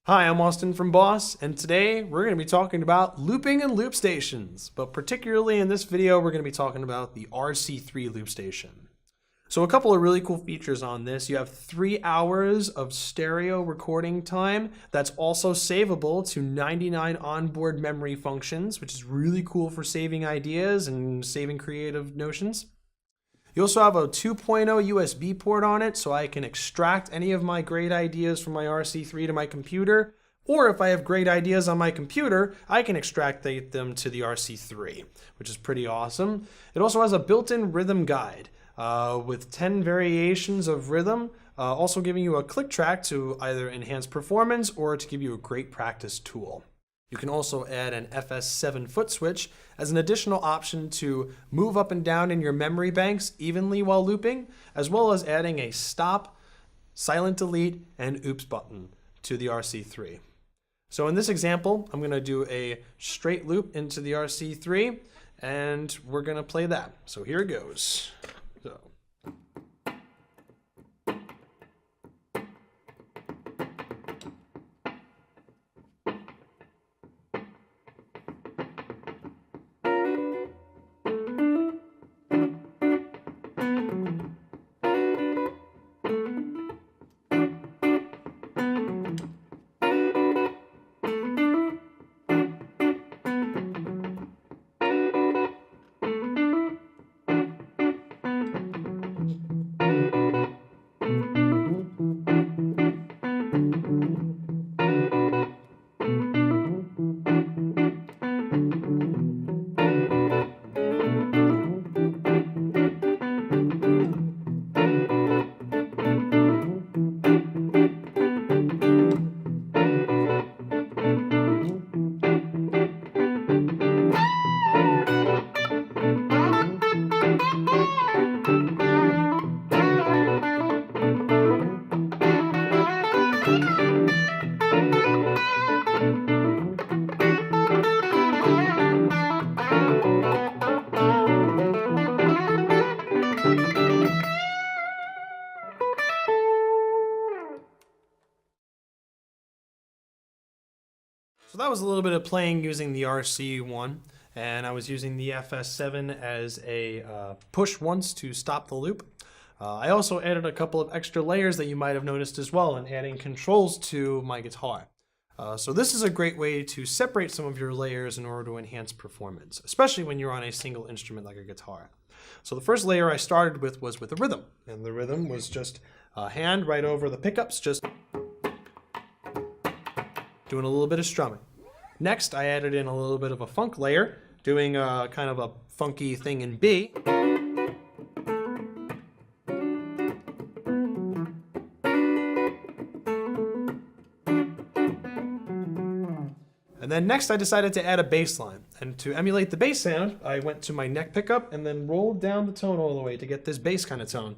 Hi, I'm Austin from Boss, and today we're going to be talking about looping and loop stations. But particularly in this video, we're going to be talking about the RC-3 loop station. So a couple of really cool features on this. You have 3 hours of stereo recording time that's also savable to 99 onboard memory functions, which is really cool for saving ideas and saving creative notions. You also have a 2.0 USB port on it, so I can extract any of my great ideas from my RC-3 to my computer, or if I have great ideas on my computer, I can extract them to the RC-3, which is pretty awesome. It also has a built-in rhythm guide with 10 variations of rhythm, also giving you a click track to either enhance performance or to give you a great practice tool. You can also add an FS7 foot switch as an additional option to move up and down in your memory banks evenly while looping, as well as adding a stop, silent delete, and oops button to the RC-3. So in this example, I'm going to do a straight loop into the RC-3, and we're going to play that. So here it goes. So that was a little bit of playing using the RC1, and I was using the FS7 as a push once to stop the loop. I also added a couple of extra layers that you might have noticed as well in adding controls to my guitar. So this is a great way to separate some of your layers in order to enhance performance, especially when you're on a single instrument like a guitar. So the first layer I started with was with a rhythm, and the rhythm was just a hand right over the pickups, just doing a little bit of strumming. Next, I added in a little bit of a funk layer, doing a kind of a funky thing in B. And then next I decided to add a bass line. And to emulate the bass sound, I went to my neck pickup and then rolled down the tone all the way to get this bass kind of tone.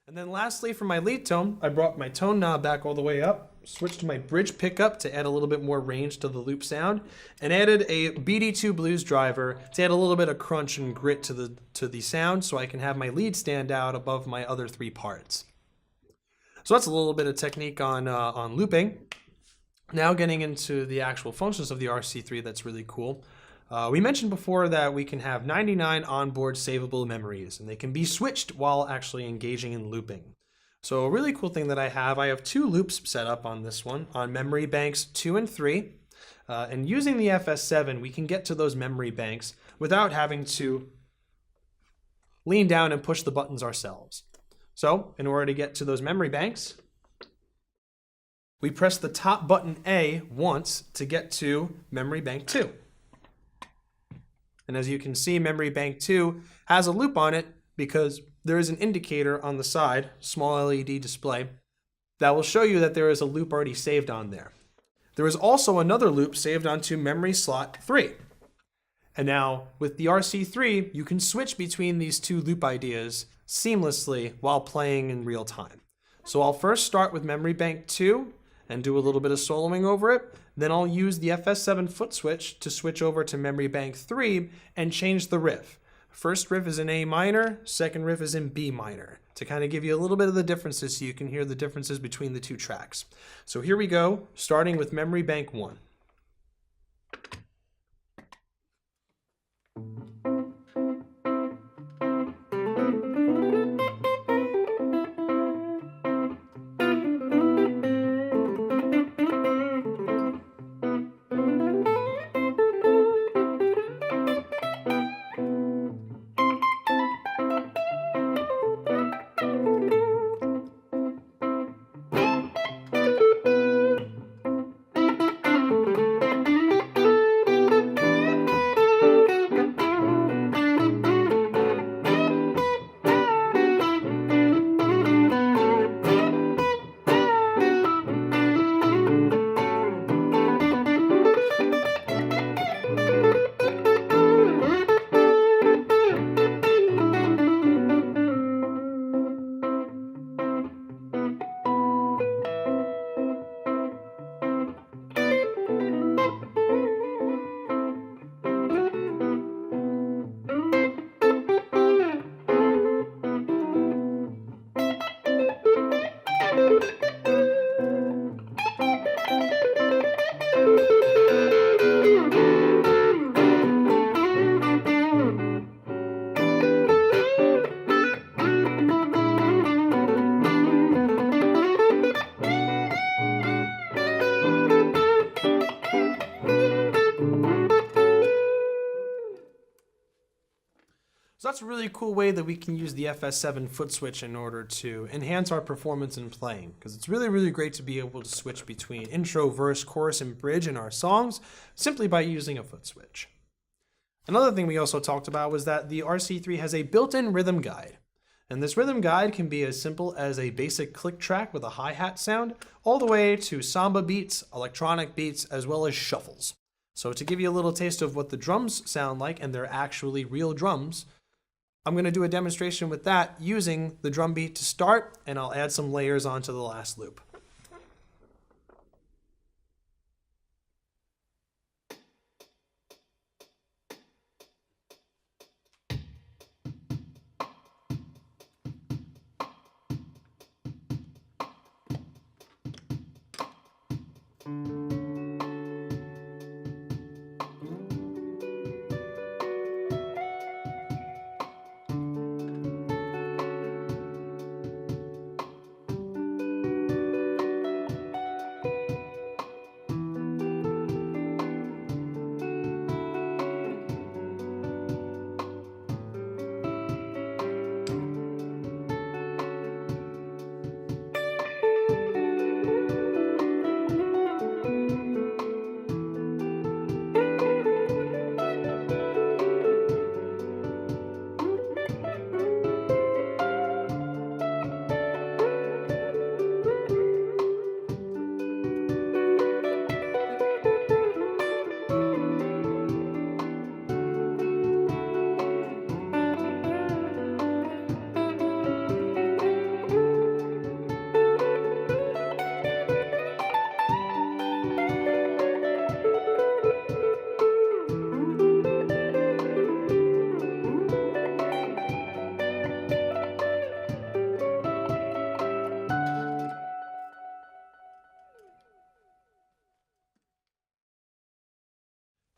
And then lastly, for my lead tone, I brought my tone knob back all the way up, switched to my bridge pickup to add a little bit more range to the loop sound, and added a BD2 blues driver to add a little bit of crunch and grit to the sound so I can have my lead stand out above my other 3 parts. So that's a little bit of technique on looping. Now getting into the actual functions of the RC-3 that's really cool. We mentioned before that we can have 99 onboard savable memories, and they can be switched while actually engaging in looping. So a really cool thing that I have 2 loops set up on this one, on memory banks 2 and 3. And using the FS7, we can get to those memory banks without having to lean down and push the buttons ourselves. So in order to get to those memory banks, we press the top button A once to get to memory bank 2. And as you can see, memory bank 2 has a loop on it because there is an indicator on the side, small LED display, that will show you that there is a loop already saved on there. There is also another loop saved onto memory slot 3. And now with the RC-3, you can switch between these 2 loop ideas seamlessly while playing in real time. So I'll first start with memory bank 2 and do a little bit of soloing over it. Then I'll use the FS7 foot switch to switch over to memory bank 3 and change the riff. First riff is in A minor, second riff is in B minor, to kind of give you a little bit of the differences so you can hear the differences between the two tracks. So here we go, starting with memory bank 1. So that's a really cool way that we can use the FS7 foot switch in order to enhance our performance in playing, because it's really, really great to be able to switch between intro, verse, chorus, and bridge in our songs simply by using a foot switch. Another thing we also talked about was that the RC-3 has a built-in rhythm guide. And this rhythm guide can be as simple as a basic click track with a hi-hat sound, all the way to samba beats, electronic beats, as well as shuffles. So to give you a little taste of what the drums sound like, and they're actually real drums, I'm going to do a demonstration with that using the drum beat to start, and I'll add some layers onto the last loop.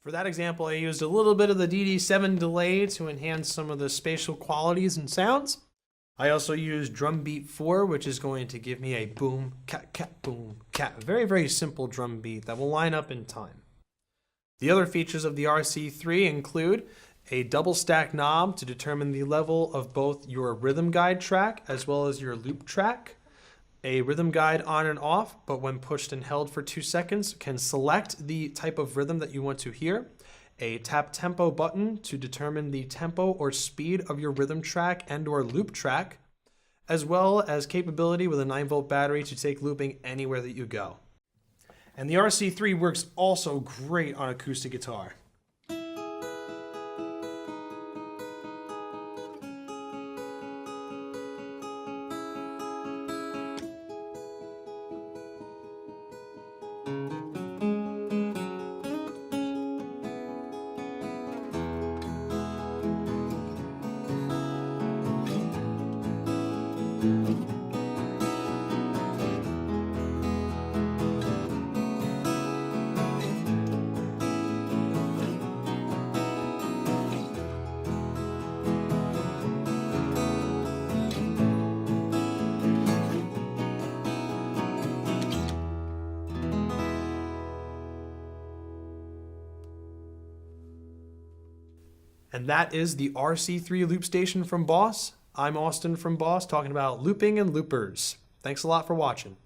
For that example, I used a little bit of the DD7 delay to enhance some of the spatial qualities and sounds. I also used drum beat 4, which is going to give me a boom, cat, cat, boom, cat. Very, very simple drum beat that will line up in time. The other features of the RC-3 include a double stack knob to determine the level of both your rhythm guide track as well as your loop track, a rhythm guide on and off, but when pushed and held for 2 seconds can select the type of rhythm that you want to hear, a tap tempo button to determine the tempo or speed of your rhythm track and or loop track, as well as capability with a 9-volt battery to take looping anywhere that you go. And the RC-3 works also great on acoustic guitar. And that is the RC-3 loop station from Boss. I'm Austin from Boss, talking about looping and loopers. Thanks a lot for watching.